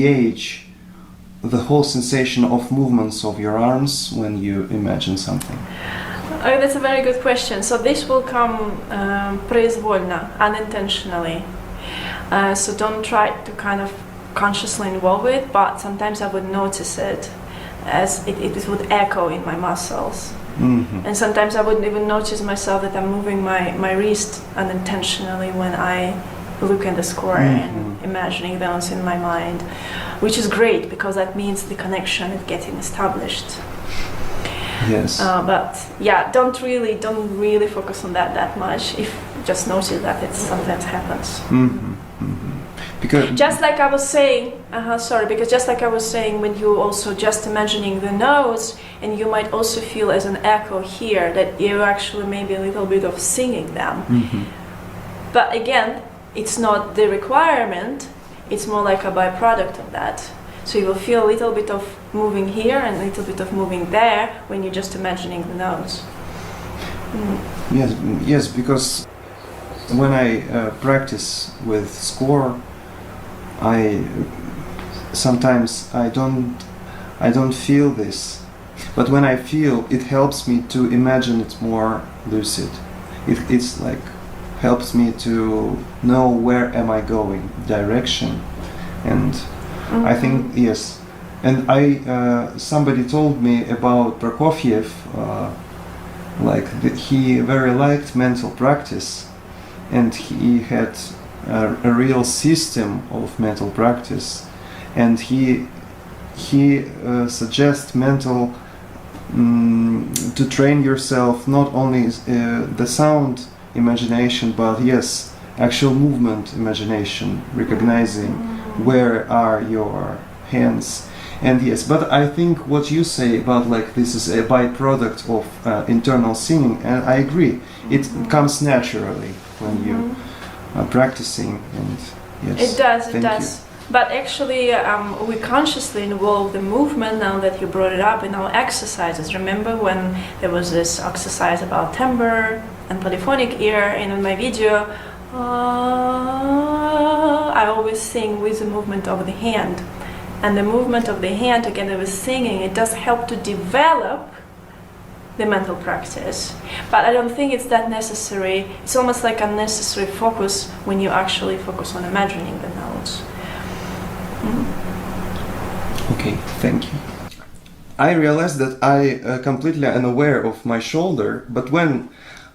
gauge the whole sensation of movements of your arms when you imagine something? Oh, that's a very good question. So this will come произвольно, unintentionally. So don't try to kind of consciously involve it, but sometimes I would notice it as it would echo in my muscles. Mm-hmm. And sometimes I wouldn't even notice myself that I'm moving my wrist unintentionally when I look at the score and imagining those in my mind, which is great because that means the connection is getting established. Yes. But yeah, don't really focus on that much. If just notice that it sometimes happens. Mm-hmm. Mm-hmm. Because just like I was saying, when you also just imagining the notes, and you might also feel as an echo here that you actually maybe a little bit of singing them. Mm-hmm. But again, it's not the requirement, it's more like a byproduct of that. So you will feel a little bit of moving here and a little bit of moving there when you're just imagining the notes. Yes, because when I practice with score, sometimes I don't feel this, but when I feel, it helps me to imagine it more lucid. It's like helps me to know where am I going, direction, and I think yes. And somebody told me about Prokofiev, he very liked mental practice, and he had a real system of mental practice, and he suggests mental to train yourself not only the sound imagination, but yes, actual movement imagination, recognizing where are your hands. And yes, but I think what you say about like this is a byproduct of internal singing, and I agree, it comes naturally when you are practicing, and yes. It does. But actually, we consciously involve the movement now that you brought it up in our exercises. Remember when there was this exercise about timbre and polyphonic ear, and in my video, I always sing with the movement of the hand. And the movement of the hand together with singing, it does help to develop the mental practice. But I don't think it's that necessary. It's almost like unnecessary focus when you actually focus on imagining the notes. Okay, thank you. I realized that I completely unaware of my shoulder, but when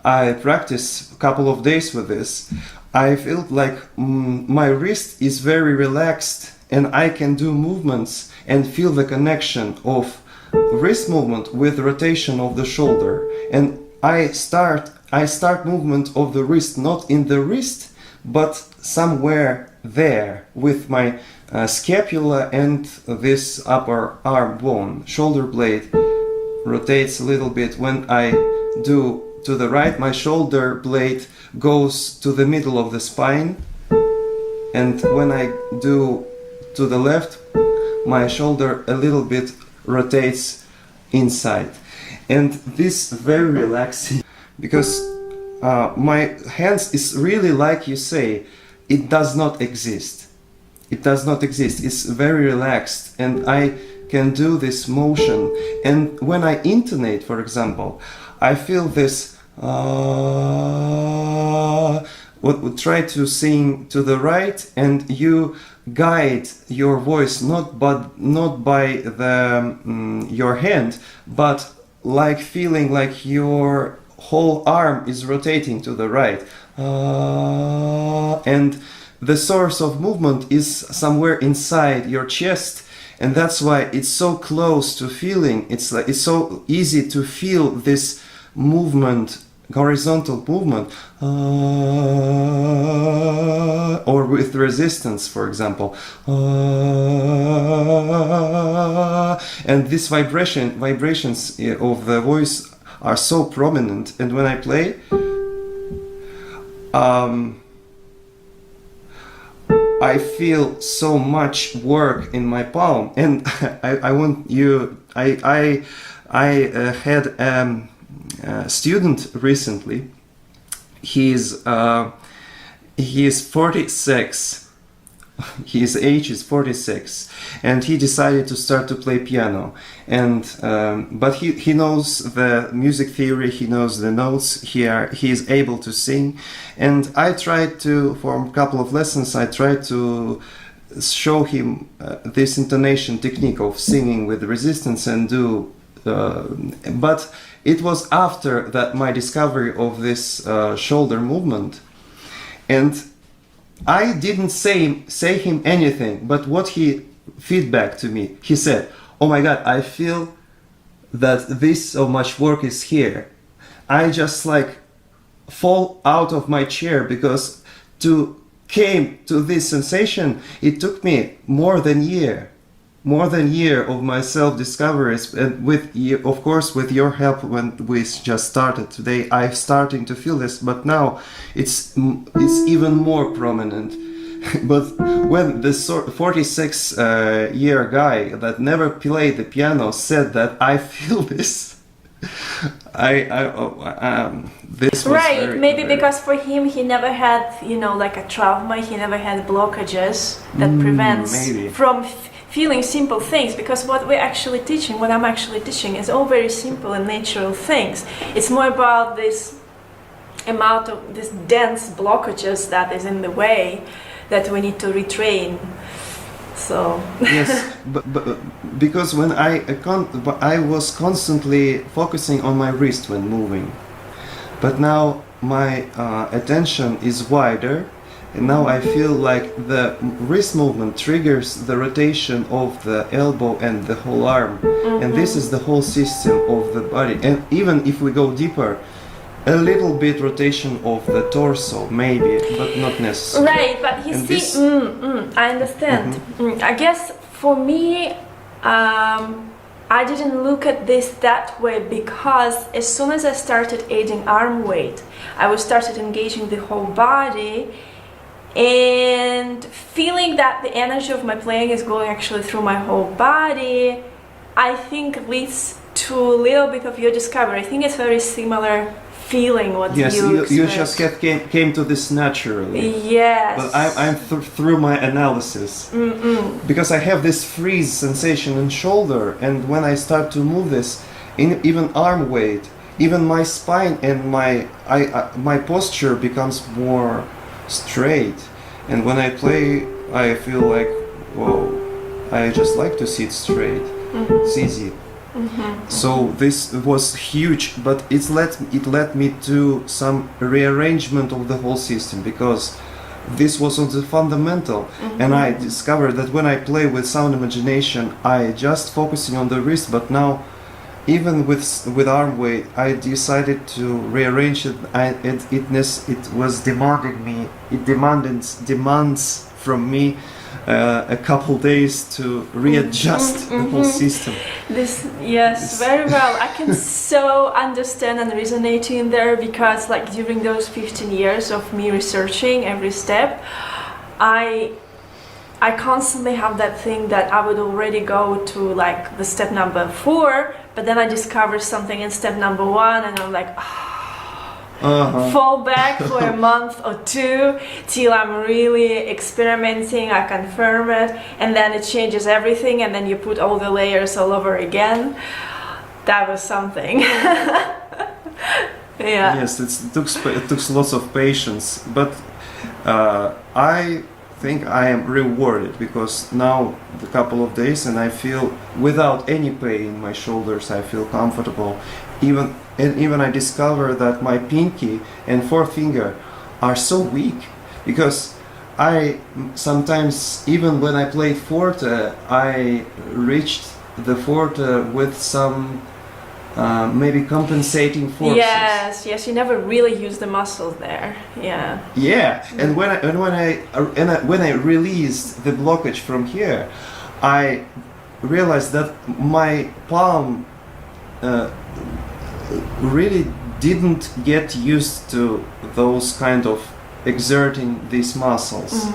I practice a couple of days with this, I felt like my wrist is very relaxed, and I can do movements and feel the connection of wrist movement with rotation of the shoulder. And I start movement of the wrist not in the wrist, but somewhere there with my scapula and this upper arm bone. Shoulder blade rotates a little bit. When I do to the right, my shoulder blade goes to the middle of the spine, and when I do to the left, my shoulder a little bit rotates inside. And this very relaxing, because my hands is really, like you say, it does not exist. It does not exist. It's very relaxed, and I can do this motion. And when I intonate, for example, I feel this what would try to sing to the right, and you guide your voice not by the your hand, but like feeling like your whole arm is rotating to the right, and the source of movement is somewhere inside your chest, and that's why it's so close to feeling. It's like it's so easy to feel this movement, horizontal movement, or with resistance, for example, and these vibrations of the voice are so prominent. And when I play, I feel so much work in my palm, and I want you. I had a student recently. He is 46, his age is 46, and he decided to start to play piano. And but he knows the music theory, he knows the notes, he is able to sing. And I tried to, for a couple of lessons, I tried to show him this intonation technique of singing with resistance and do. But it was after that my discovery of this shoulder movement, and I didn't say him anything, but what he feedback to me, he said, "Oh my God, I feel that this so much work is here. I just like fall out of my chair, because to came to this sensation, it took me more than year of my self-discoveries, and with you, of course, with your help when we just started today, I'm starting to feel this, but now it's even more prominent." But when this 46 year guy that never played the piano said that I feel this, this was right, very, maybe very... because for him he never had, you know, like a trauma, he never had blockages that prevents maybe. from feeling simple things, because what we're actually teaching, what I'm actually teaching, is all very simple and natural things. It's more about this amount of this dense blockages that is in the way that we need to retrain. So yes, but because when I was constantly focusing on my wrist when moving, but now my attention is wider, and now I feel like the wrist movement triggers the rotation of the elbow and the whole arm, and this is the whole system of the body. And even if we go deeper, a little bit rotation of the torso, maybe, but not necessarily. Right, but you And see, this- I understand. I guess for me, I didn't look at this that way, because as soon as I started adding arm weight, I was started engaging the whole body and feeling that the energy of my playing is going actually through my whole body. I think leads to a little bit of your discovery. I think it's very similar feeling what Yes, you you expressed. just came to this naturally. Yes. But I'm through my analysis, because I have this freeze sensation in shoulder, and when I start to move this, even arm weight, even my spine and my posture becomes more straight, and when I play, I feel like, whoa, I just like to sit straight. It's easy. So this was huge, but it led me to some rearrangement of the whole system, because this was on the fundamental, and I discovered that when I play with sound imagination, I just focusing on the wrist, but now even with arm weight, I decided to rearrange it. It was demanding me. It demands from me a couple days to readjust the whole system. Yes, very well. I can so understand and resonate in there, because like during those 15 years of me researching every step, I constantly have that thing that I would already go to like the step number 4, but then I discover something in step number 1, and I'm like, fall back for a month or 2 till I'm really experimenting, I confirm it, and then it changes everything, and then you put all the layers all over again. That was something. Yeah. Yes, it took lots of patience, but I think I am rewarded, because now the couple of days and I feel without any pain in my shoulders, I feel comfortable. Even I discover that my pinky and forefinger are so weak, because I sometimes, even when I played forte, I reached the forte with some maybe compensating forces. Yes, you never really use the muscles there. Yeah. Yeah, and when I released the blockage from here, I realized that my palm really didn't get used to those kind of exerting these muscles.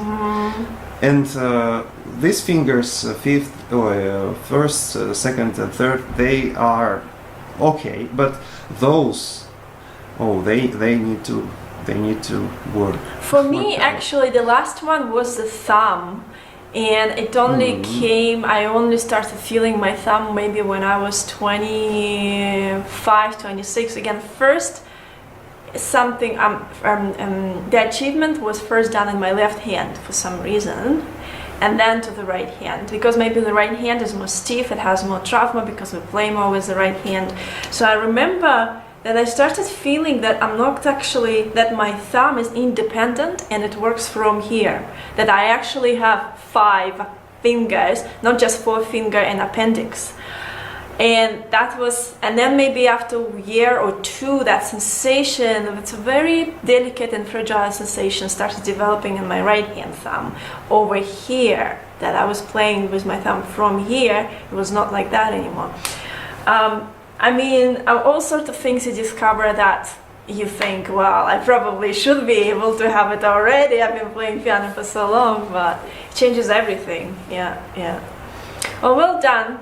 And these fingers, first, second, and third, they are okay, but those, they need to they need to work. For me, work out. actually, the last one was the thumb. And it only came, I only started feeling my thumb maybe when I was 25, 26. Again, first, something, the achievement was first done in my left hand for some reason, and then to the right hand, because maybe the right hand is more stiff, it has more trauma because we play more with the right hand. So I remember that I started feeling that I'm not actually, that my thumb is independent and it works from here. That I actually have 5 fingers, not just 4 finger and appendix. And that was, and then maybe after a year or 2, that sensation, it's a very delicate and fragile sensation, started developing in my right hand thumb. Over here, that I was playing with my thumb from here, it was not like that anymore. I mean, all sorts of things you discover that you think, well, I probably should be able to have it already. I've been playing piano for so long, but it changes everything. Yeah. Well done.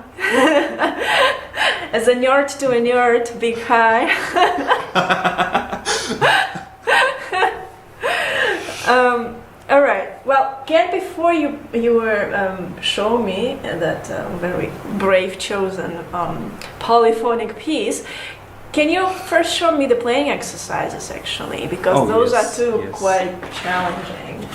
As a nerd to a nerd, big high. All right. Well, Ken, before you were show me that very brave chosen polyphonic piece, can you first show me the playing exercises actually, because those are two quite challenging.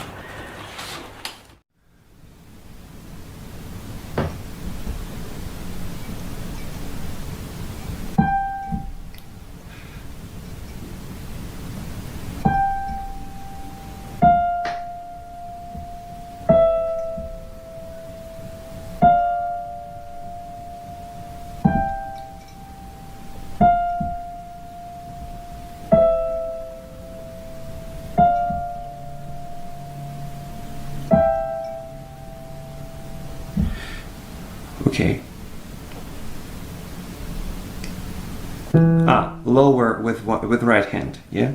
Okay. Lower with right hand, yeah?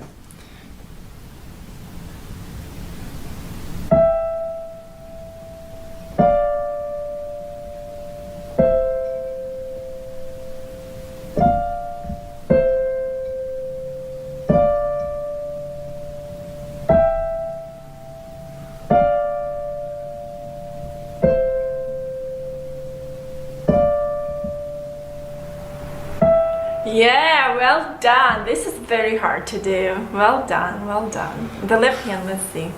Yeah, well done. This is very hard to do. Well done, well done. The left hand, let's see.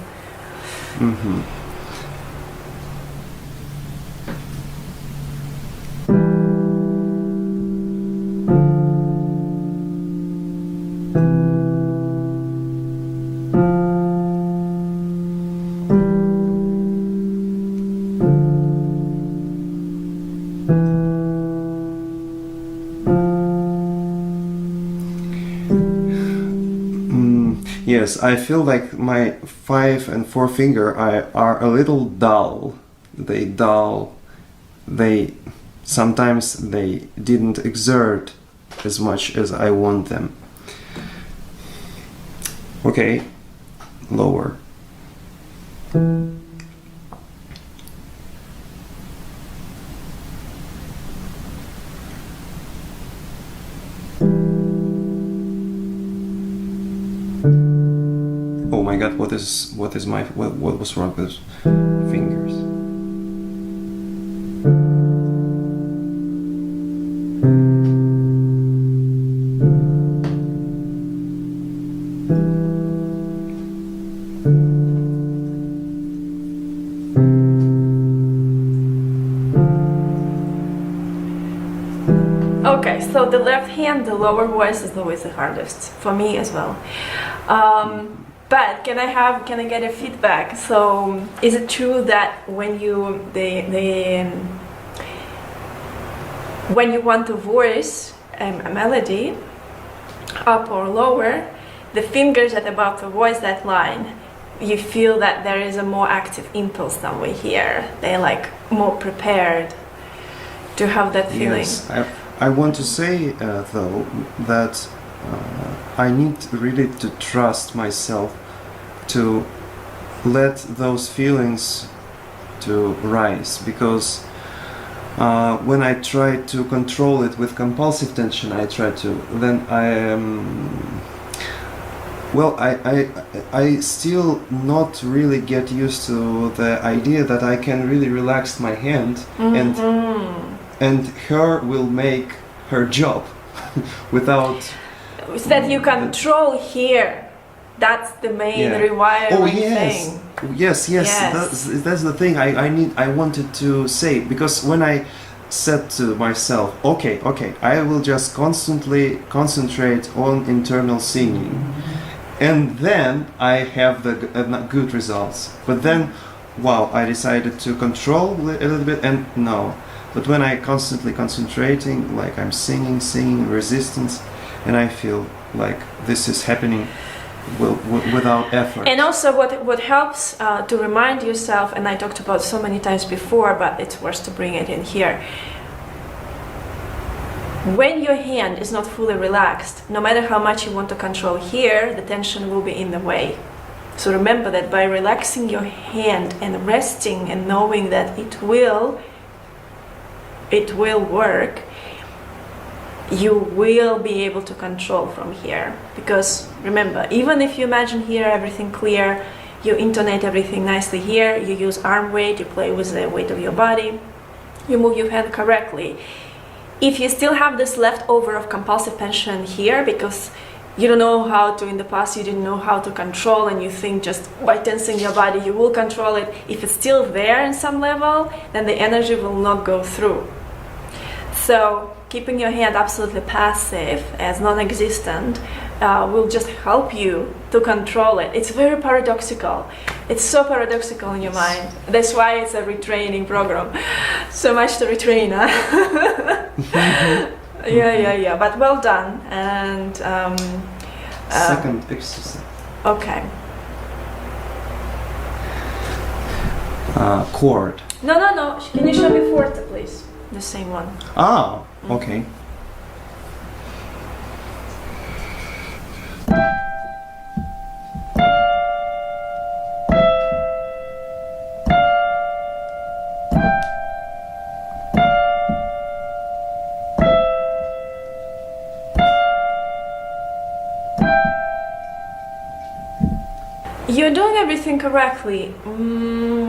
Yes, I feel like my 5 and 4 finger are a little dull. They sometimes they didn't exert as much as I want them. Okay, lower. Oh my God! What was wrong with fingers? Okay, so the left hand, the lower voice is always the hardest for me as well. But can I get a feedback? So is it true that when you when you want to voice a melody up or lower, the fingers at about to voice that line, you feel that there is a more active impulse than we hear. They're like more prepared to have that feeling. Yes, I want to say though that I need really to trust myself to let those feelings to rise, because when I try to control it with compulsive tension, then Well, I still not really get used to the idea that I can really relax my hand and her will make her job without. It's that you control here. That's the main rewiring Oh yes, thing. yes. That's the thing I wanted to say, because when I said to myself, okay, I will just constantly concentrate on internal singing, and then I have the good results. But then, wow, I decided to control a little bit, and no. But when I constantly concentrating, like I'm singing resistance, and I feel like this is happening without effort. And also what helps to remind yourself, and I talked about so many times before, but it's worth to bring it in here. When your hand is not fully relaxed, no matter how much you want to control here, the tension will be in the way. So remember that by relaxing your hand and resting and knowing that it will work, you will be able to control from here. Because remember, even if you imagine here everything clear, you intonate everything nicely here, you use arm weight, you play with the weight of your body, you move your hand correctly. If you still have this leftover of compulsive tension here because you don't know how to, in the past you didn't know how to control, and you think just by tensing your body you will control it, if it's still there in some level, then the energy will not go through. So keeping your hand absolutely passive, as non-existent, will just help you to control it. It's very paradoxical. It's so paradoxical in your mind. That's why it's a retraining program. So much to retrain, huh? Yeah. But well done. And second exercise. Okay. Chord. No. Can you show me forte, please? The same one. Ah, okay. You're doing everything correctly.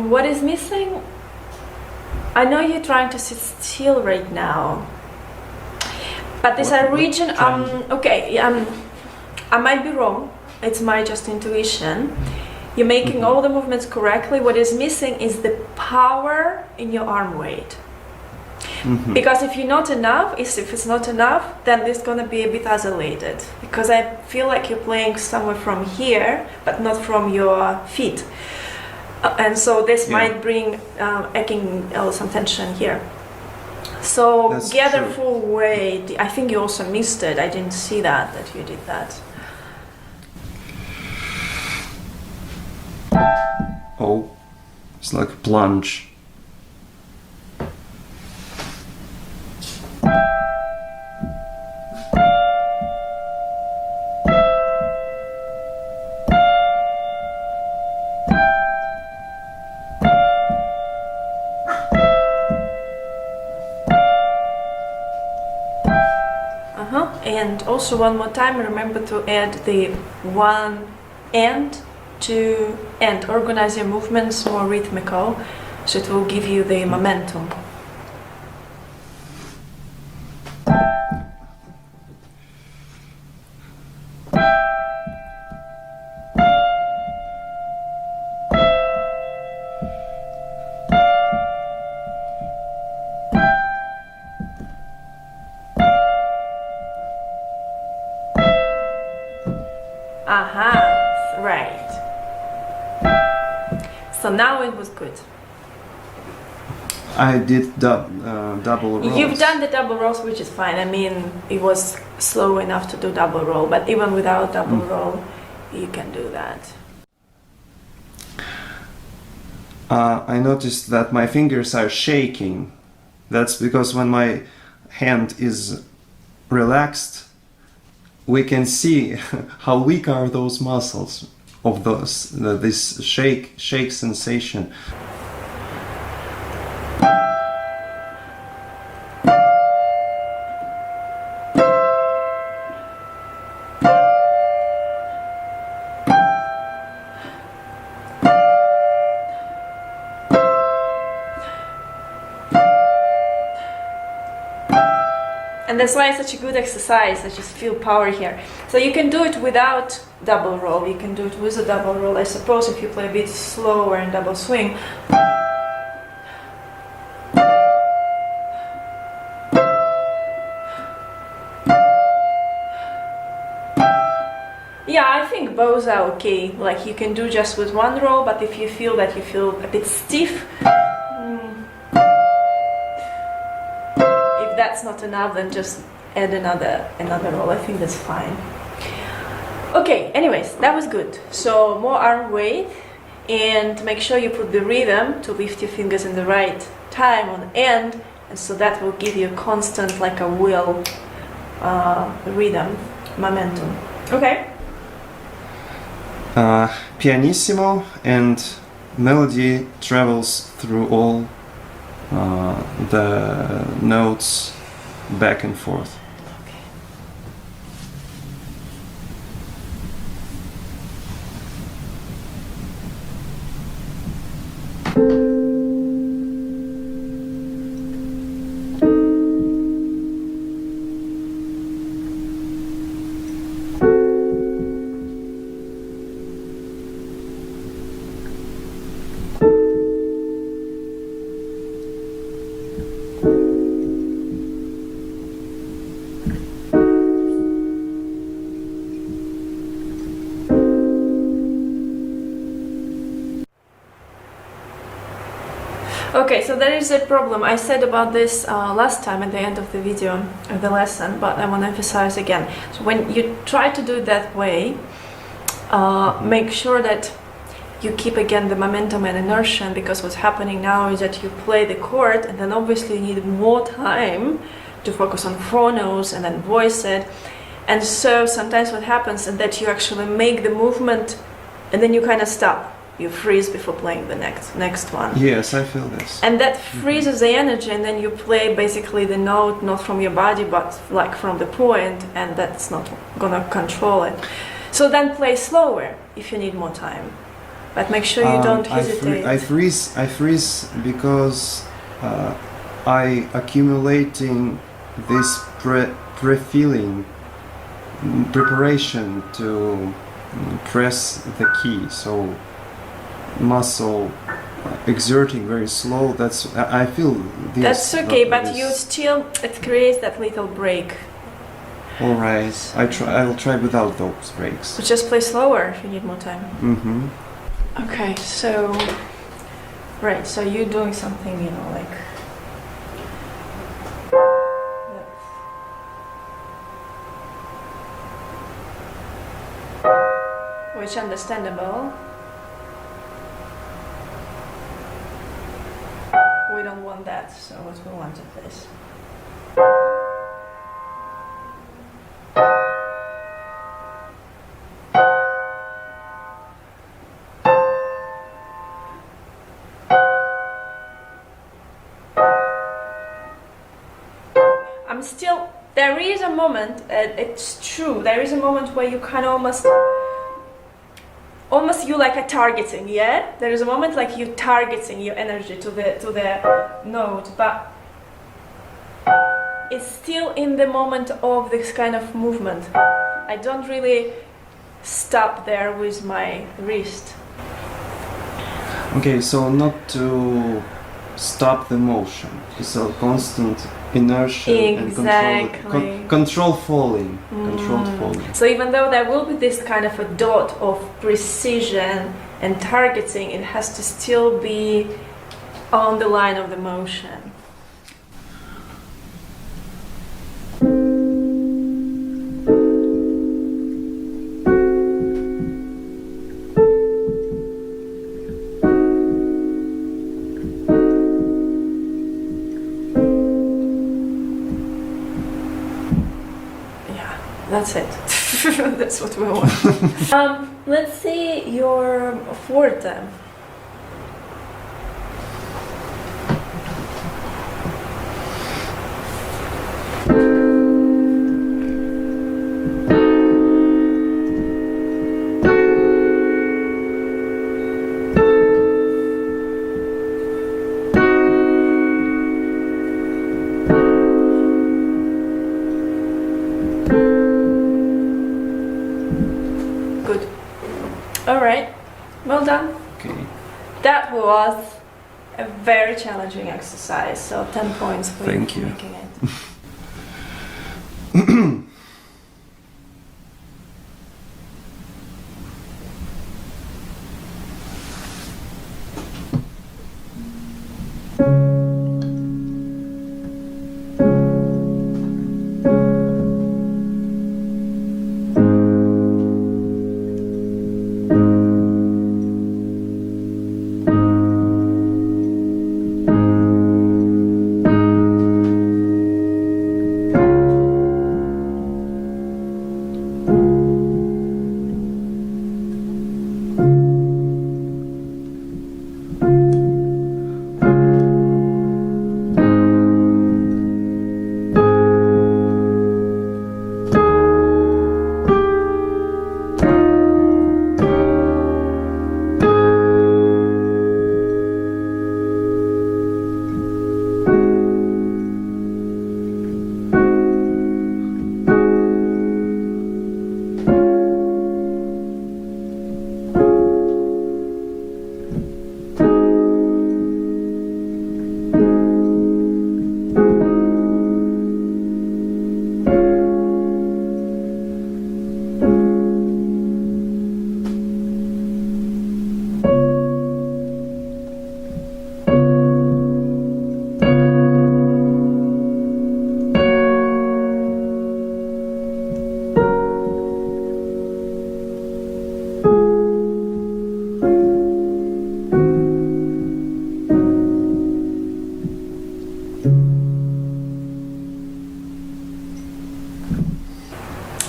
What is missing? I know you're trying to sit still right now, but this region, I might be wrong. It's my just intuition. You're making all the movements correctly. What is missing is the power in your arm weight. Because if it's not enough, then it's going to be a bit isolated. Because I feel like you're playing somewhere from here, but not from your feet. And so this might bring aching or some tension here. So That's gather true. full weight. I think you also missed it. I didn't see that you did that. Oh, it's like a plunge. And also one more time, remember to add the one end to end. Organize your movements more rhythmical, so it will give you the momentum. Right. So now it was good. I did double rolls. You've done the double rolls, which is fine. I mean, it was slow enough to do double roll, but even without double roll, you can do that. I noticed that my fingers are shaking. That's because when my hand is relaxed, we can see how weak are those muscles of this shake sensation. that's why it's such a good exercise. I just feel power here. So you can do it without double roll. You can do it with a double roll. I suppose if you play a bit slower and double swing. Yeah, I think both are okay. Like you can do just with one roll, but if you feel that you feel a bit stiff, if that's not enough, then just add another roll. I think that's fine. Okay, anyways, that was good. So more arm weight, and make sure you put the rhythm to lift your fingers in the right time on the end, and so that will give you a constant, like a wheel rhythm, momentum. Okay. Pianissimo, and melody travels through all the notes back and forth. Okay, so there is a problem. I said about this last time at the end of the video, of the lesson, but I want to emphasize again. So when you try to do it that way, make sure that you keep again the momentum and inertia, because what's happening now is that you play the chord and then obviously you need more time to focus on phonos and then voice it. And so sometimes what happens is that you actually make the movement and then you kind of stop. You freeze before playing the next one. Yes, I feel this. And that freezes the energy, and then you play basically the note not from your body but like from the point, and that's not gonna control it. So then play slower if you need more time, but make sure you don't hesitate. I freeze because I accumulating this pre-feeling preparation to press the key, so muscle exerting very slow. That's I feel this. That's okay, but you still, it creates that little break. All right, I'll try without those breaks. So just play slower if you need more time. Mm-hmm. Okay, so right, so you're doing something, you know, like which understandable. We don't want that, so what we want is this. I'm still, there is a moment, it's true, there is a moment where you kind of almost you like a targeting, yeah? There is a moment like you targeting your energy to the note, but it's still in the moment of this kind of movement. I don't really stop there with my wrist. Okay, so not to stop the motion, it's a constant inertia Exactly. and control falling. Controlled falling. So even though there will be this kind of a dot of precision and targeting, it has to still be on the line of the motion. That's it. That's what we want. Let's see your forte. All right, well done. Okay. That was a very challenging exercise, so 10 points for Thank you. making it.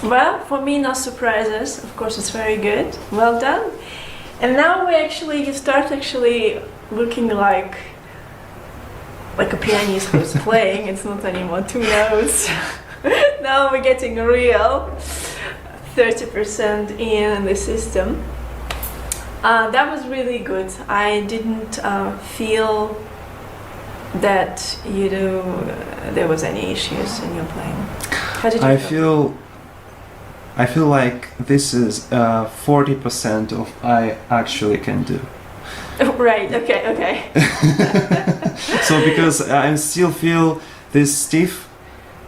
Well, for me, no surprises. Of course, it's very good. Well done. And now you start actually looking like a pianist who's playing. It's not anymore 2 notes. Now we're getting real. 30% in the system. That was really good. I didn't feel that there was any issues in your playing. How did you feel? I feel like this is 40% of I actually can do. Right, okay. So because I still feel this stiff,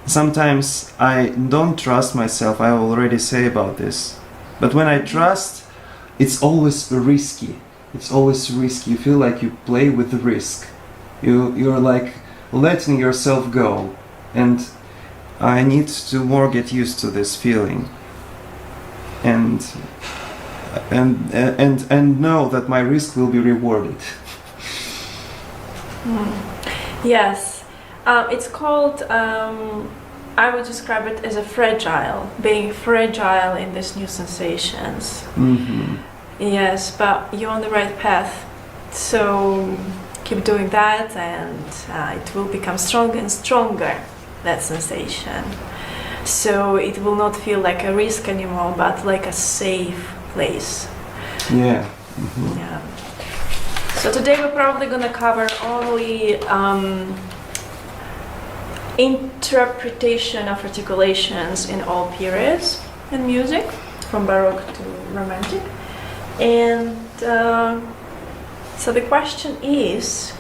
sometimes I don't trust myself, I already say about this. But when I trust, it's always risky. It's always risky. You feel like you play with the risk. You're like letting yourself go. And I need to more get used to this feeling. And know that my risk will be rewarded. Yes, it's called. I would describe it as being fragile in these new sensations. Mm-hmm. Yes, but you're on the right path. So keep doing that, and it will become stronger and stronger. That sensation. So it will not feel like a risk anymore, but like a safe place. Yeah. Mm-hmm. Yeah. So today we're probably going to cover only interpretation of articulations in all periods in music, from Baroque to Romantic. And so the question is,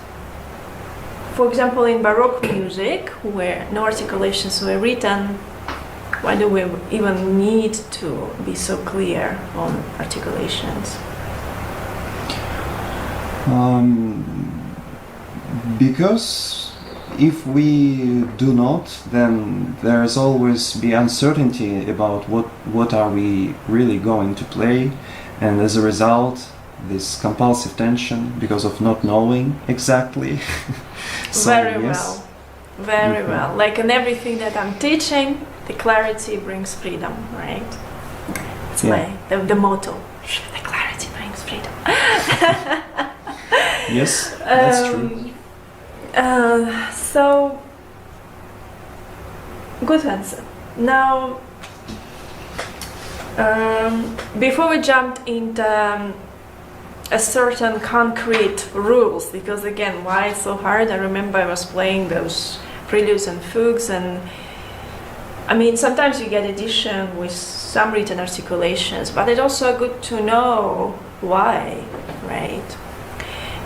for example, in Baroque music, where no articulations were written, why do we even need to be so clear on articulations? Because if we do not, then there's always be uncertainty about what are we really going to play, and as a result, this compulsive tension because of not knowing exactly. So, Very yes. well. Like in everything that I'm teaching, the clarity brings freedom, right? It's the motto. The clarity brings freedom. Yes, that's true. So, good answer. Now, before we jump into a certain concrete rules, because again, why it's so hard? I remember I was playing those preludes and fugues, and I mean, sometimes you get addition with some written articulations, but it's also good to know why, right?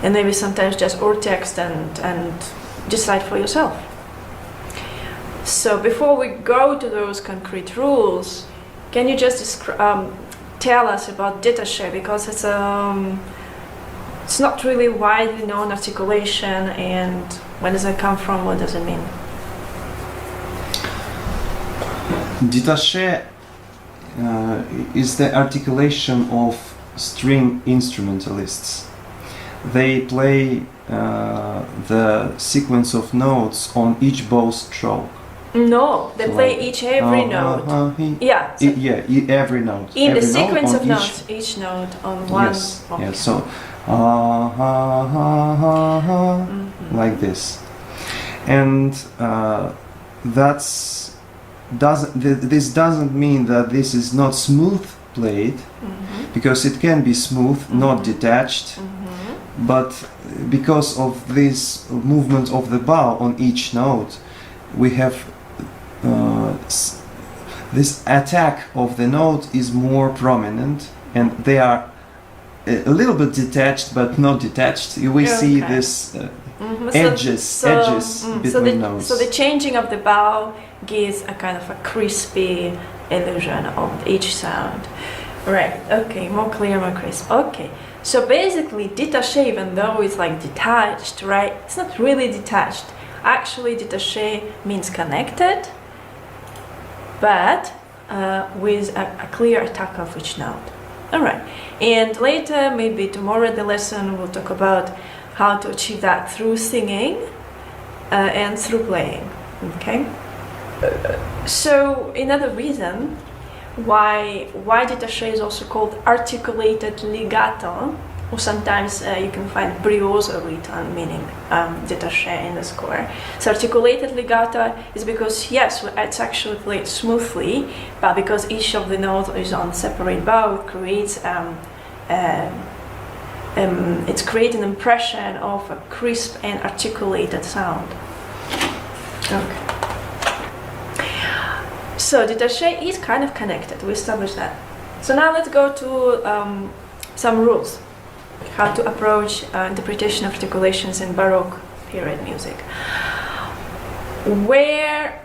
And maybe sometimes just or text and decide for yourself. So before we go to those concrete rules, can you just tell us about détaché, because it's not really widely known articulation, and where does it come from? What does it mean? Détaché is the articulation of string instrumentalists. They play the sequence of notes on each bow stroke. No, they play every note. Yeah. So every note. in every the sequence note of notes, each note on one. Yes, okay. yes. So, like this, and this doesn't mean that this is not smooth played, because it can be smooth, not detached, but because of this movement of the bow on each note, we have this attack of the note is more prominent, and they are a little bit detached but not detached. We see this edges between notes. So the changing of the bow gives a kind of a crispy illusion of each sound. Right, okay, more clear, more crisp. Okay, so basically détaché, even though it's like detached, right, it's not really detached. Actually, détaché means connected, but with a clear attack of each note. Alright, and later, maybe tomorrow in the lesson, we'll talk about how to achieve that through singing and through playing. Okay? So, another reason why détaché is also called articulated legato, or sometimes you can find brioso written, meaning détaché in the score. So articulated legato is because, yes, it's actually played smoothly, but because each of the notes is on separate bow, it creates it's creating an impression of a crisp and articulated sound. Okay. So détaché is kind of connected. We established that. So now let's go to some rules. How to approach interpretation of articulations in Baroque period music, where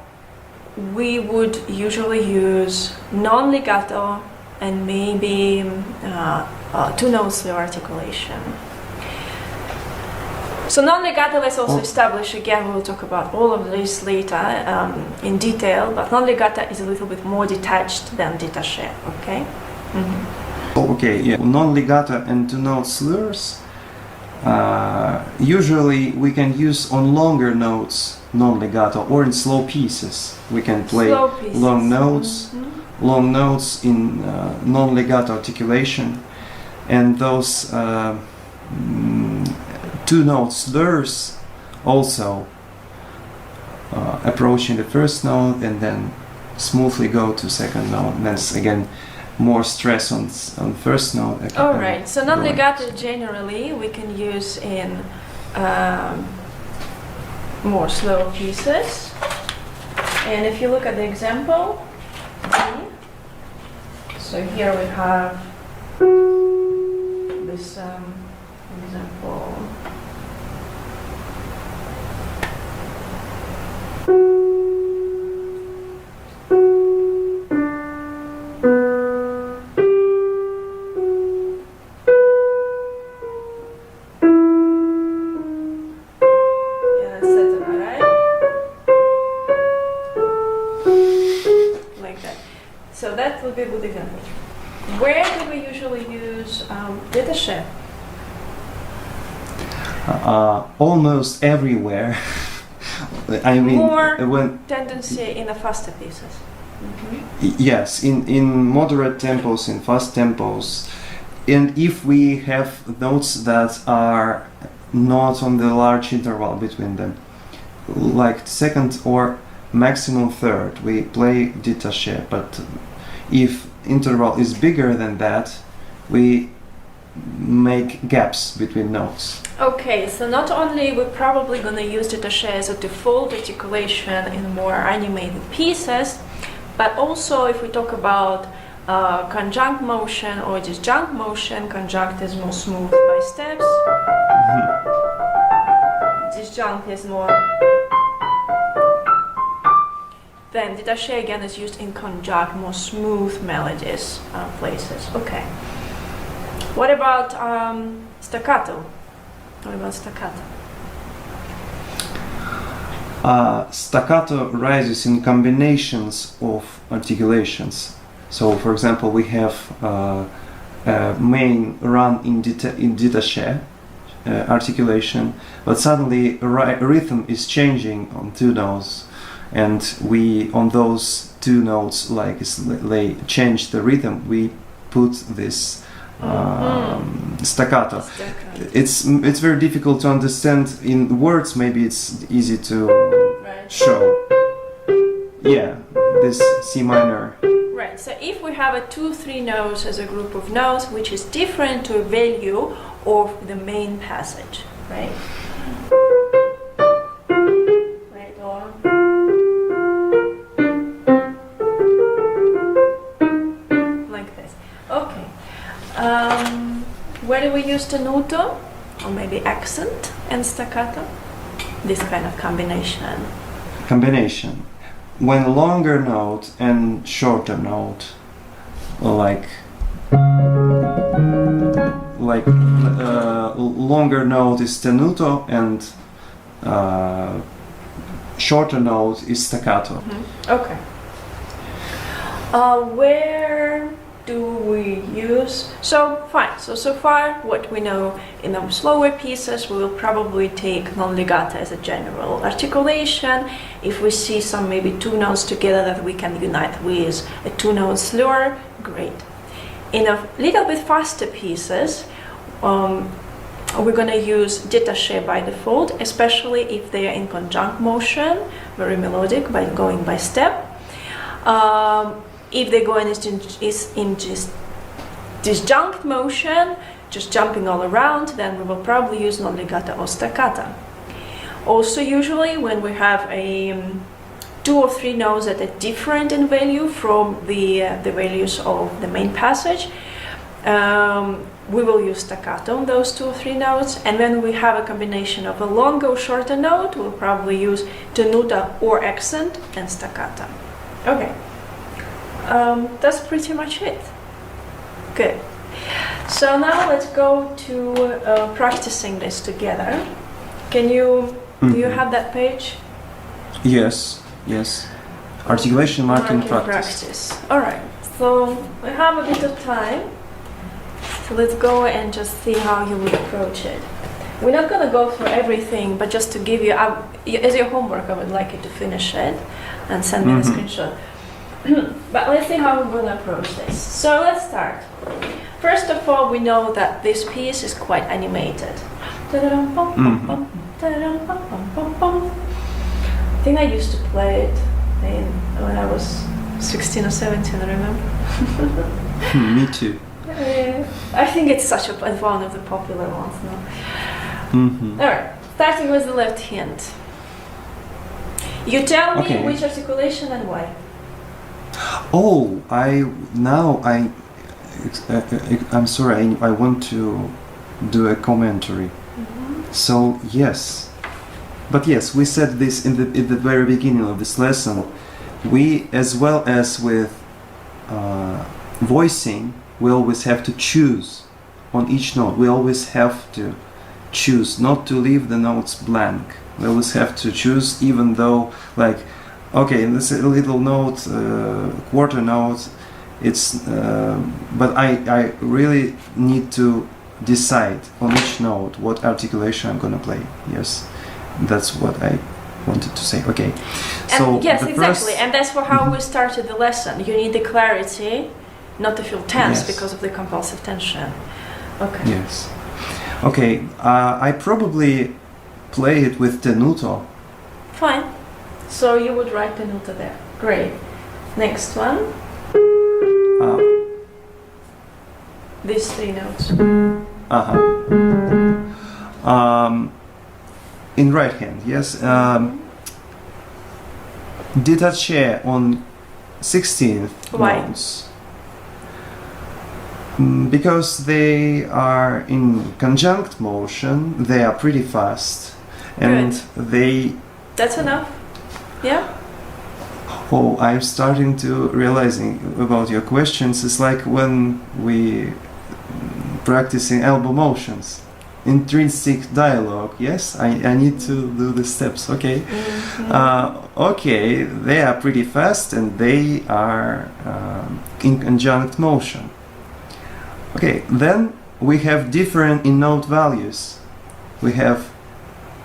we would usually use non-legato and maybe two-note slow articulation. So non-legato, let's also establish, again, we'll talk about all of this later in detail, but non-legato is a little bit more detached than détaché, okay? Okay, yeah. Non-legato and two-note slurs, usually we can use on longer notes non-legato, or in slow pieces. We can play long notes in non-legato articulation, and those two-note slurs also approaching the first note and then smoothly go to second note. And that's again more stress on first note. Alright, so non-legato generally we can use in more slow pieces. And if you look at the example, so here we have this example. So that would be a good example. Where do we usually use détaché? Almost everywhere. I mean, more tendency in the faster pieces. Yes, in moderate tempos, in fast tempos, and if we have notes that are not on the large interval between them, like second or maximum third, we play détaché, but if interval is bigger than that, we make gaps between notes. Okay, so not only we're probably going to use détaché as a default articulation in more animated pieces, but also if we talk about conjunct motion or disjunct motion. Conjunct is more smooth by steps. Disjunct is more. Then détaché again is used in conjunct, more smooth melodies places. Okay. What about staccato? What about staccato? Staccato rises in combinations of articulations. So, for example, we have main run in détaché articulation, but suddenly rhythm is changing on two notes, and we on those two notes change the rhythm. We put this staccato. It's very difficult to understand in words. Maybe it's easy to show. Yeah, this C minor. Right. So if we have a 2-3 notes as a group of notes, which is different to a value of the main passage, right? Right. Or like this. Okay. Where do we use tenuto, or maybe accent and staccato? This kind of combination. Combination. When longer note and shorter note, longer note is tenuto and shorter note is staccato. Mm-hmm. Okay. Where do we use? So fine. So far, what we know in the slower pieces, we will probably take non-legato as a general articulation. If we see some maybe two notes together that we can unite with a two-note slur, great. In a little bit faster pieces, we're going to use détaché by default, especially if they are in conjunct motion, very melodic, by going by step. If they go in just disjunct motion, just jumping all around, then we will probably use non-legato or staccato. Also, usually when we have a 2 or 3 notes that are different in value from the values of the main passage, we will use staccato on those 2 or 3 notes. And when we have a combination of a longer or shorter note, we'll probably use tenuto or accent and staccato. Okay. That's pretty much it. Good. So now let's go to practicing this together. Can you, do you have that page? Yes, yes. Articulation marking practice. Alright, so we have a bit of time. So let's go and just see how you would approach it. We're not going to go through everything, but just to give you, as your homework, I would like you to finish it and send me the screenshot. But let's see how we're going to approach this. So let's start. First of all, we know that this piece is quite animated. I think I used to play it when I was 16 or 17, I remember. Me too. I think it's such one of the popular ones now. Alright, starting with the left hand. You tell me which articulation and why. Oh, I'm sorry, I want to do a commentary. So yes, but yes, we said this in the very beginning of this lesson. We, as well as with voicing, we always have to choose on each note. We always have to choose, not to leave the notes blank. We always have to choose, even though, like, okay, in this little note, quarter note, it's, but I really need to decide on each note what articulation I'm gonna play. Yes, that's what I wanted to say. Okay, so yes, exactly, and that's for how we started the lesson. You need the clarity, not to feel tense because of the compulsive tension. Okay. Yes. Okay, I probably play it with tenuto. Fine. So you would write tenuto there. Great. Next one. These 3 notes. In right hand, yes. Détaché on 16th notes. Because they are in conjunct motion, they are pretty fast, and they. That's enough. Yeah. Oh, I'm starting to realizing about your questions. It's like when we practicing elbow motions, intrinsic dialogue. Yes, I need to do the steps. Okay. Okay, they are pretty fast and they are in conjunct motion. Okay, then we have different in note values. We have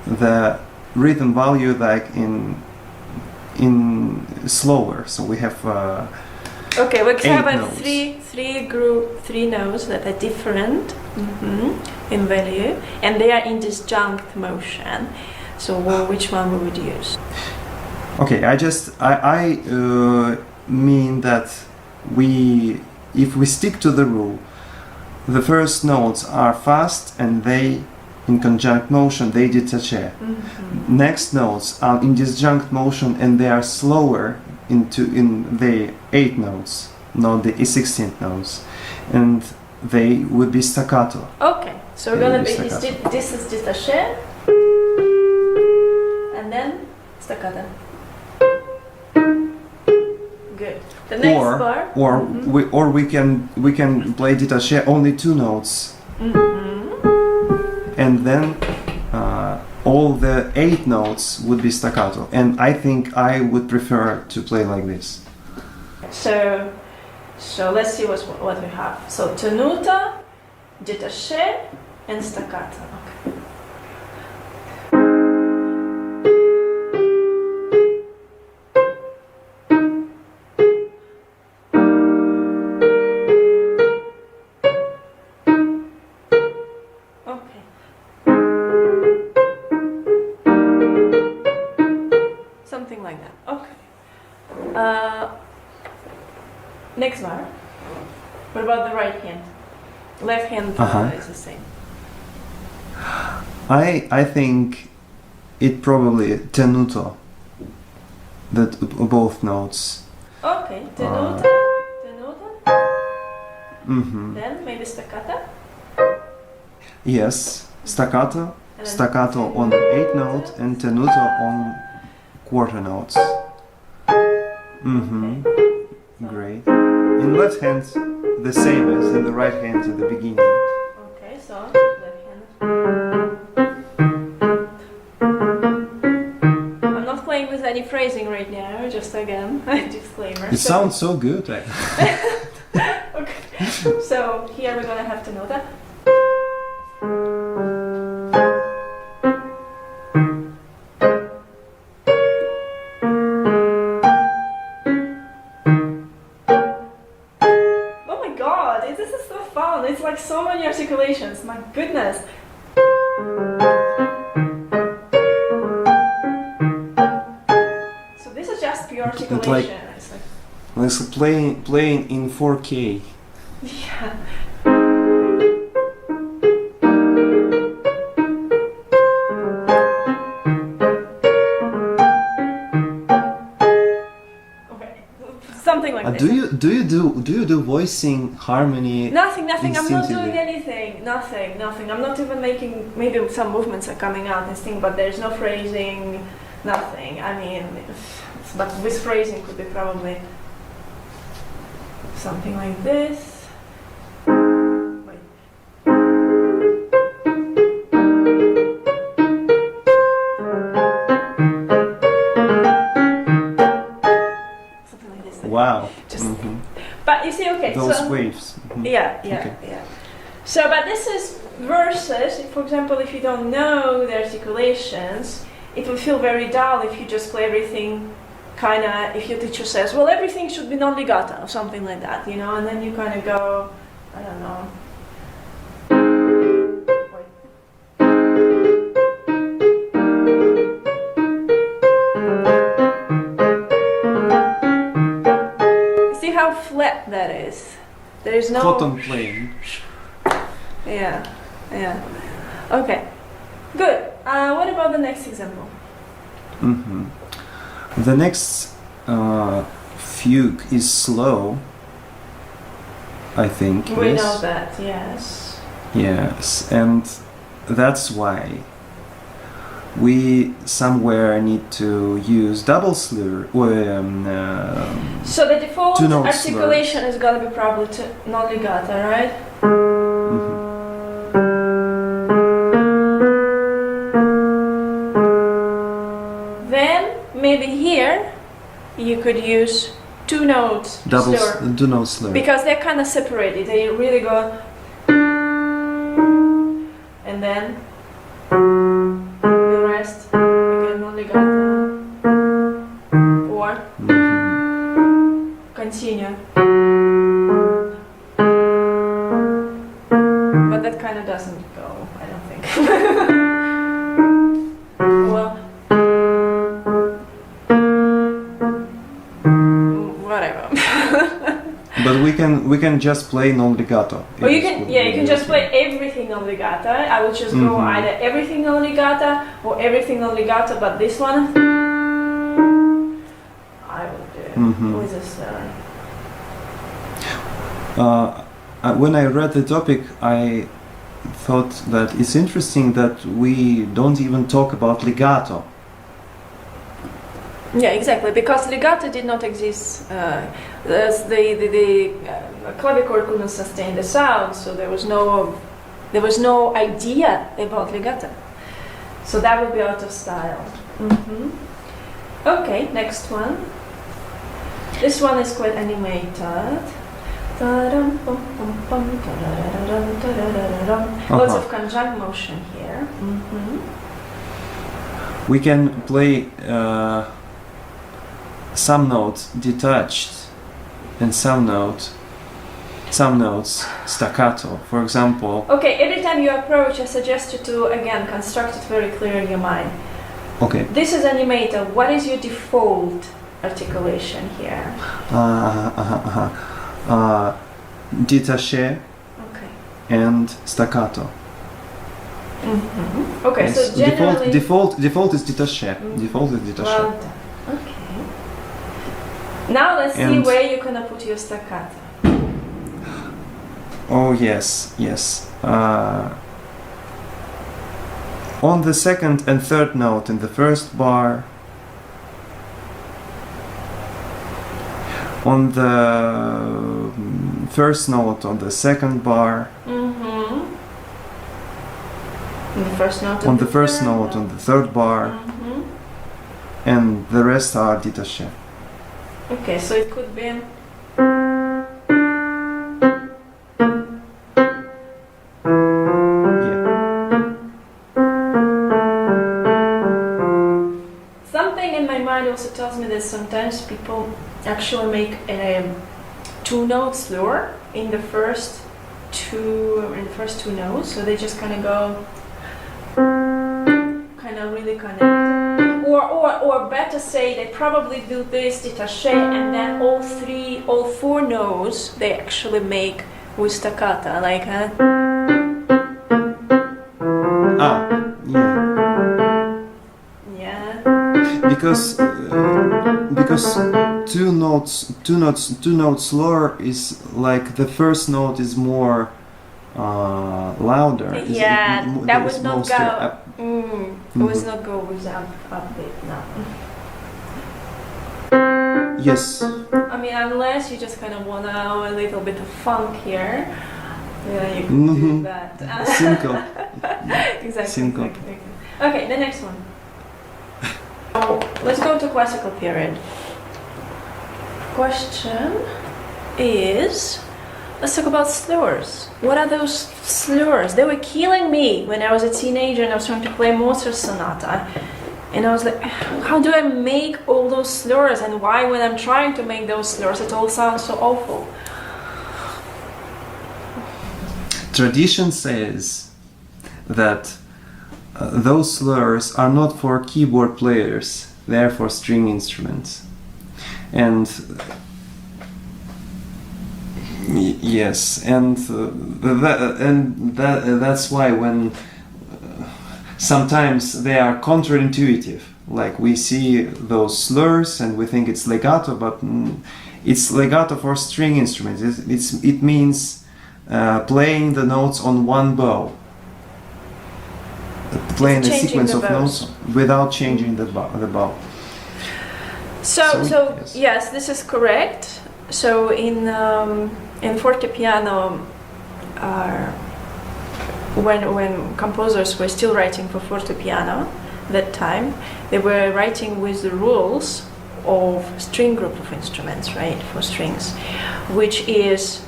the rhythm value like in slower. So we have okay, we have notes. three notes that are different in value, and they are in disjunct motion. So which one we would use? Okay, I mean that if we stick to the rule, the first notes are fast and they in conjunct motion, they détaché. Next notes are in disjunct motion and they are slower in the 8 notes, not the 16th notes, and they would be staccato. Okay, so we're gonna be this is détaché, and then staccato. Good. The next bar. Or we can play détaché only 2 notes, and then all the 8 notes would be staccato. And I think I would prefer to play like this. So let's see what we have. So tenuta, détaché, and staccato. Okay. Something like that. Okay. Next bar. What about the right hand? Left hand is the same. I think it probably tenuto. That both notes. Okay, tenuta. Then maybe staccato. Yes, staccato on 8 note and tenuto on quarter notes. Okay. Great. In left hand, the same as in the right hand at the beginning. Okay, so left hand. I'm not playing with any phrasing right now, just again, a disclaimer. It sounds so good. Okay, so here we're gonna have tenuta. It's like so many articulations, my goodness. So this is just pure articulation. It's like playing in 4K. Yeah. Something like this. Do you do voicing, harmony? Nothing. I'm not doing anything. Nothing. I'm not even making. Maybe some movements are coming out and thing, but there's no phrasing. Nothing. I mean, but with phrasing could be probably something like this. Wait. Wow. But you see, okay. Those so, waves. Yeah. So, but this is versus, for example, if you don't know the articulations, it will feel very dull if you just play everything kind of, if your teacher says, well, everything should be non-legato or something like that, you know, and then you kind of go, I don't know. How flat that is. There is no cotton playing. Yeah. Okay. Good. What about the next example? The next fugue is slow. I think. We yes. know that, yes. Yes, and that's why we somewhere need to use double slur. So the default two-note articulation is gonna be probably non-legato, right? Mhm. Then maybe here you could use two-note Double slur. two-note slur. Because they're kind of separated. They really go, and then the rest again non-legato, or Mhm. continue. But that kind of doesn't go, I don't think. Well, whatever. But we can just play non-legato. Or you can, yeah, you can just play everything on legato. I would just go Mhm. either everything on legato or everything on legato, but this one I would do Mhm. with a slur. When I read the topic, I thought that it's interesting that we don't even talk about legato. Yeah, exactly, because legato did not exist. The clavichord couldn't sustain the sound, so there was no idea about legato. So that would be out of style. Okay, next one. This one is quite animated. Lots of conjunct motion here. We can play some notes detached and some notes staccato. For example. Okay, every time you approach, I suggest you to again construct it very clear in your mind. Okay. This is animated. What is your default articulation here? Détaché Okay. and staccato. Okay, Yes. so generally Default is détaché. Default is détaché. well done. Okay. Now let's see And- where you're gonna put your staccato. Oh yes, yes. On the second and third note in the first bar. On the first note on the second bar. On the first note. On the first note on the third bar. And the rest are détaché. Okay, so it could be. Something in my mind also tells me that sometimes people actually make a two-note slur in the first two notes, so they just kind of go, kind of really connect, or better say they probably do this détaché, and then all four notes they actually make with staccato, like Yeah. yeah. Because two notes slur is like the first note is more louder. Yeah, that would it's not mostly go. It was not go with upbeat, no. Yes. I mean, unless you just kind of want a little bit of funk here, yeah, you can do that. Syncope. Exactly. Syncope. Exactly. Okay, the next one. Oh, let's go to classical period. Question is, let's talk about slurs. What are those slurs? They were killing me when I was a teenager and I was trying to play Mozart sonata. And I was like, how do I make all those slurs? And why, when I'm trying to make those slurs, it all sounds so awful? Tradition says that those slurs are not for keyboard players, they are for string instruments. And yes, and that's why when sometimes they are counterintuitive. Like we see those slurs and we think it's legato, but It's legato for string instruments. It means playing the notes on one bow. Playing a sequence of notes without changing the bow. So yes, this is correct. So in fortepiano, when composers were still writing for fortepiano that time, they were writing with the rules of string group of instruments, right, for strings, which is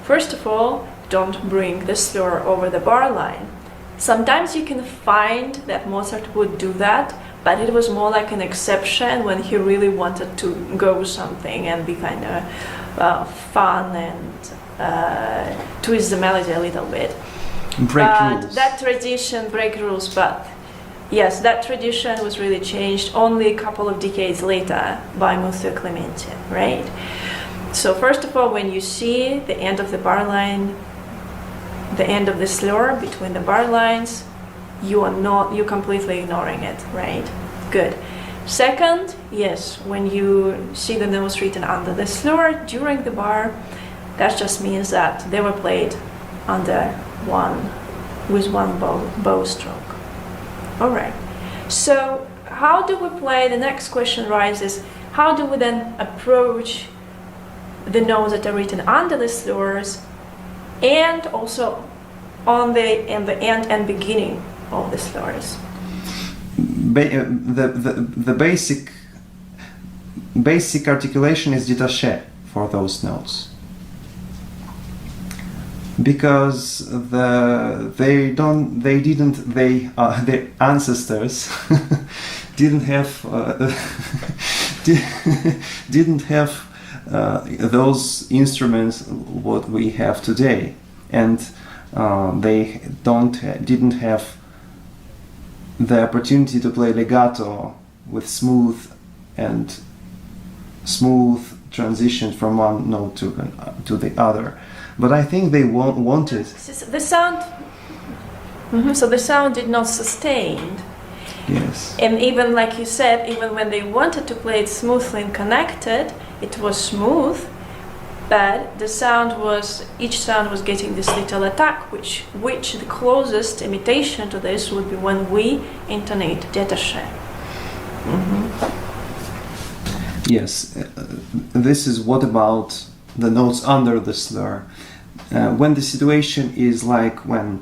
first of all, don't bring the slur over the bar line. Sometimes you can find that Mozart would do that, but it was more like an exception when he really wanted to go something and be kind of fun and twist the melody a little bit. Break rules. That tradition, break rules, but yes, that tradition was really changed only a couple of decades later by Muzio Clementi, right? So first of all, when you see the end of the bar line, the end of the slur between the bar lines, you're completely ignoring it, right? Good. Second, yes, when you see the notes written under the slur during the bar, that just means that they were played with one bow stroke. All right. So how do we play? The next question rises: how do we then approach the notes that are written under the slurs, and also on the end and beginning of the slurs? The basic articulation is détaché for those notes, because their ancestors didn't have those instruments what we have today, and they didn't have the opportunity to play legato with smooth transition from one note to the other. But I think they wanted the sound. So the sound did not sustain. Yes. And even like you said, even when they wanted to play it smoothly and connected, it was smooth, but each sound was getting this little attack, which the closest imitation to this would be when we intonate détaché. Yes, this is what about the notes under the slur. When the situation is like when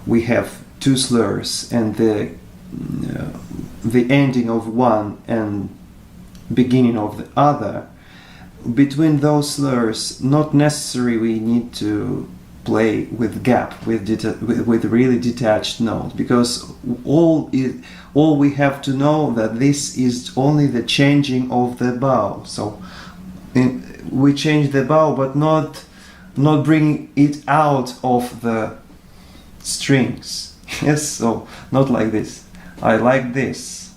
we have two slurs and the ending of one and beginning of the other, between those slurs, not necessarily we need to play with gap, with really detached notes, because all we have to know that this is only the changing of the bow. So we change the bow, but not bringing it out of the strings. Yes, so not like this. I like this,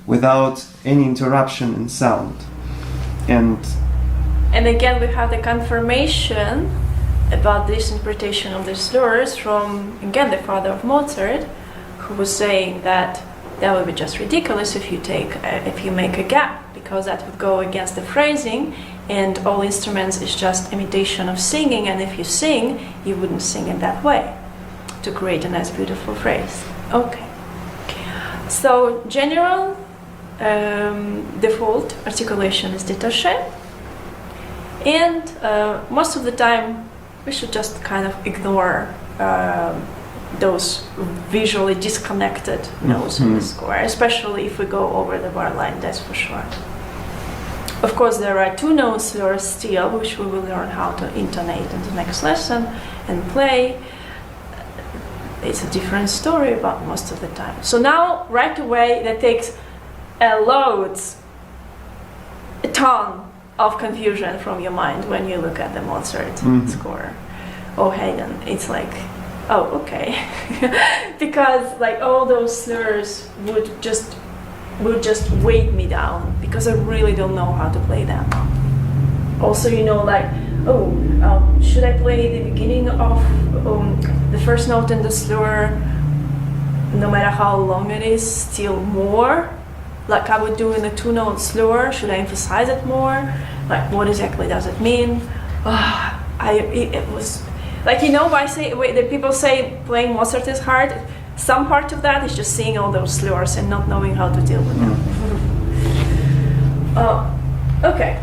without any interruption in sound. And again, we have the confirmation about this interpretation of the slurs from, again, the father of Mozart, who was saying that would be just ridiculous if you make a gap, because that would go against the phrasing, and all instruments is just imitation of singing, and if you sing, you wouldn't sing it that way to create a nice, beautiful phrase. Okay. So general default articulation is détaché, and most of the time we should just kind of ignore those visually disconnected notes in the score, especially if we go over the bar line, that's for sure. Of course, there are two notes that are still, which we will learn how to intonate in the next lesson and play. It's a different story, but most of the time. So now, right away, that takes a ton of confusion from your mind when you look at the Mozart score or Haydn. It's like, oh, okay, because like all those slurs would just weight me down, because I really don't know how to play them. Also, like, should I play the beginning of the first note in the slur, no matter how long it is, still more like I would do in the 2-note slur. Should I emphasize it more? Like, what exactly does it mean? It was like, the people say playing Mozart is hard. Some part of that is just seeing all those slurs and not knowing how to deal with them. Okay,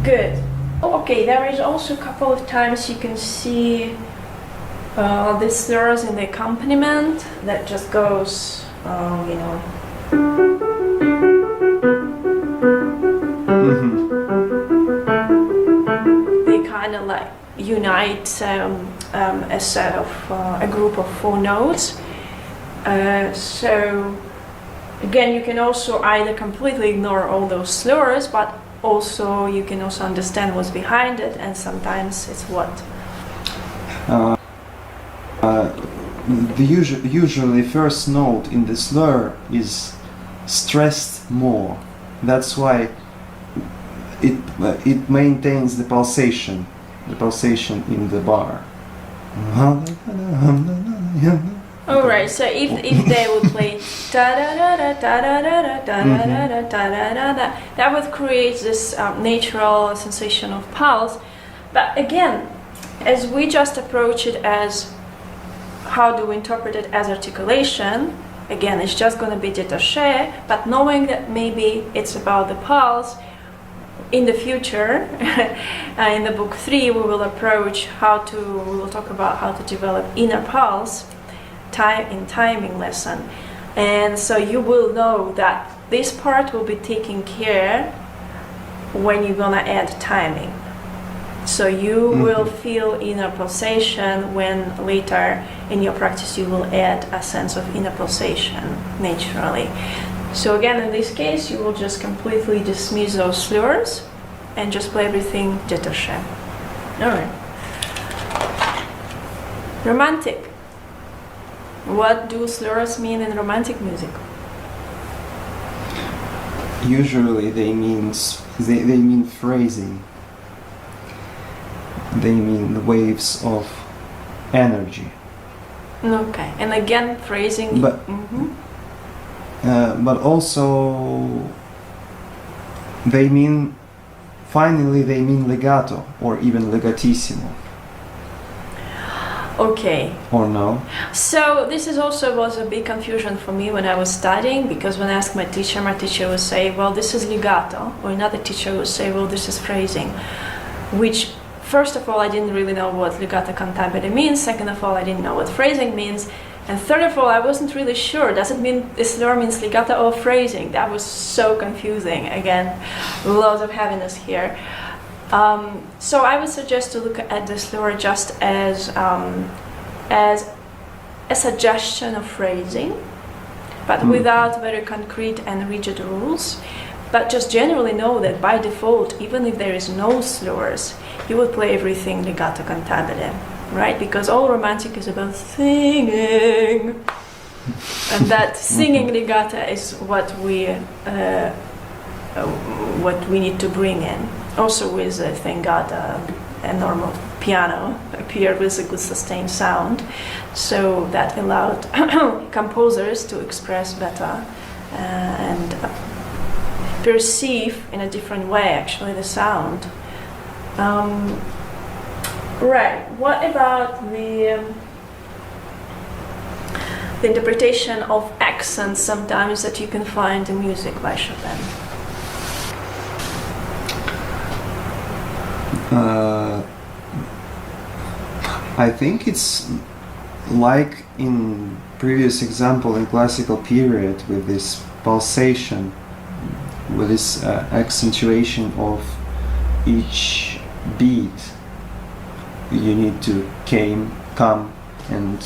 good. Okay, there is also a couple of times you can see the slurs in the accompaniment that just goes, They kind of like unite a set of a group of 4 notes. So again, you can also either completely ignore all those slurs, but also you can also understand what's behind it, and sometimes it's what. Usually first note in the slur is stressed more. That's why it maintains the pulsation in the bar. Alright, so if they would play da da da da da da da da da da da da da, that would create this natural sensation of pulse. But again, as we just approach it as how do we interpret it as articulation, again, it's just going to be détaché, but knowing that maybe it's about the pulse, in the future, in the book 3, we will talk about how to develop inner pulse in timing lesson. And so you will know that this part will be taken care when you're gonna add timing. So you will feel inner pulsation when later in your practice you will add a sense of inner pulsation naturally. So again, in this case, you will just completely dismiss those slurs and just play everything détaché. Alright. Romantic. What do slurs mean in romantic music? Usually they mean phrasing. They mean the waves of energy. Okay, and again, phrasing. But also they mean legato or even legatissimo. Okay. Or no? So this was a big confusion for me when I was studying, because when I asked my teacher would say, well, this is legato, or another teacher would say, well, this is phrasing, which first of all, I didn't really know what legato cantabile means. Second of all, I didn't know what phrasing means. And third of all, I wasn't really sure. Does it mean this slur means legato or phrasing? That was so confusing. Again, lots of heaviness here. So I would suggest to look at the slur just as a suggestion of phrasing, but without very concrete and rigid rules. But just generally know that by default, even if there is no slurs, you would play everything legato cantabile, right? Because all romantic is about singing, and that singing legato is what we need to bring in. Also, with thank God, a normal piano appeared with a good sustained sound, so that allowed composers to express better and perceive in a different way actually the sound. Right, what about the interpretation of accents sometimes that you can find in music by Chopin? I think it's like in previous example in classical period with this pulsation, with this accentuation of each beat. You need to come, and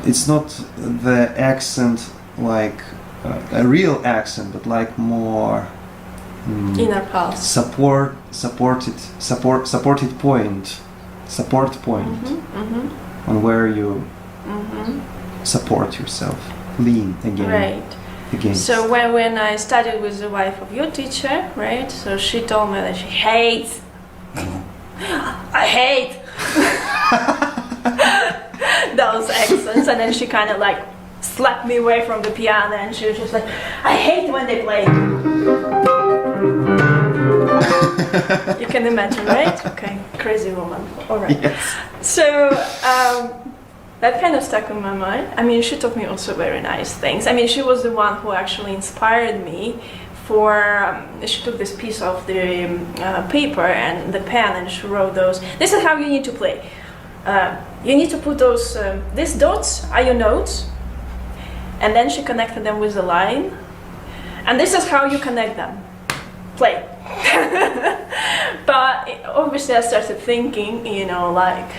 it's not the accent like a real accent, but like more inner pulse, support point on where you support yourself, lean again. Right. Against. So when I studied with the wife of your teacher, right? So she told me that she hates. I hate those accents, and then she kind of like slapped me away from the piano, and she was just like, I hate when they play. You can imagine, right? Okay, crazy woman. All right. Yes. So that kind of stuck in my mind. I mean, she taught me also very nice things. I mean, she was the one who actually inspired me for, she took this piece of the paper and the pen, and she wrote those. This is how you need to play. You need to put those, these dots are your notes, and then she connected them with a line, and this is how you connect them. Play. But obviously I started thinking, you know, like,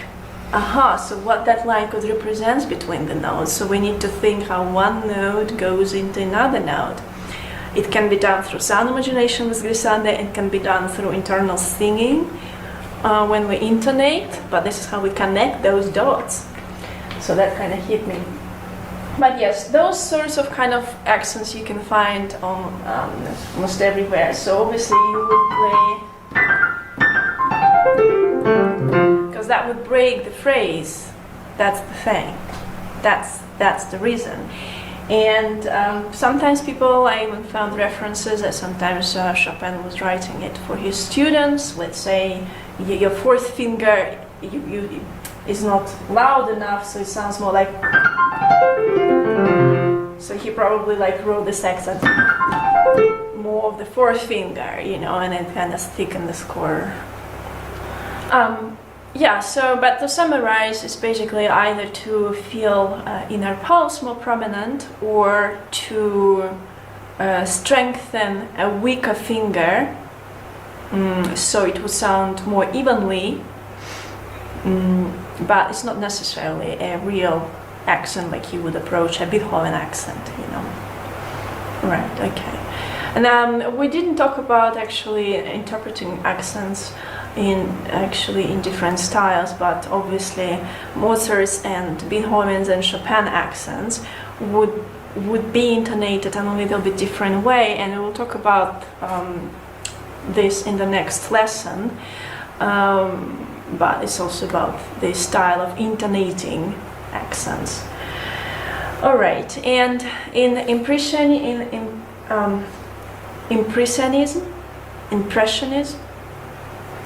so what that line could represent between the notes. So we need to think how one note goes into another note. It can be done through sound imagination with glissande, it can be done through internal singing when we intonate, but this is how we connect those dots. So that kind of hit me. But yes, those sorts of kind of accents you can find on almost everywhere. So obviously you would play, because that would break the phrase. That's the thing. That's the reason. And sometimes people, I even found references that sometimes Chopin was writing it for his students. Let's say your fourth finger is not loud enough, so it sounds more like. So he probably like wrote this accent more of the fourth finger, you know, and it kind of thickened the score. Yeah, so, but to summarize, it's basically either to feel inner pulse more prominent, or to strengthen a weaker finger, so it would sound more evenly, but it's not necessarily a real accent like you would approach a Beethoven accent, you know. Right, okay. And we didn't talk about actually interpreting accents in different styles, but obviously Mozart's and Beethoven's and Chopin accents would be intonated in a little bit different way, and we'll talk about this in the next lesson. But it's also about the style of intonating accents. All right, and in impressionism.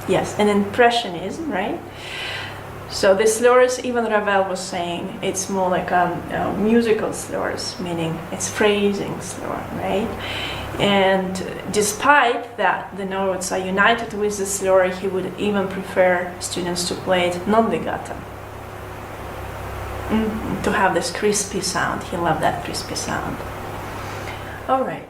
Yes, and impressionism, right? So the slurs, even Ravel was saying, it's more like a musical slurs, meaning it's phrasing slur, right? And despite that the notes are united with the slur, he would even prefer students to play it non-legato, to have this crispy sound. He loved that crispy sound. All right.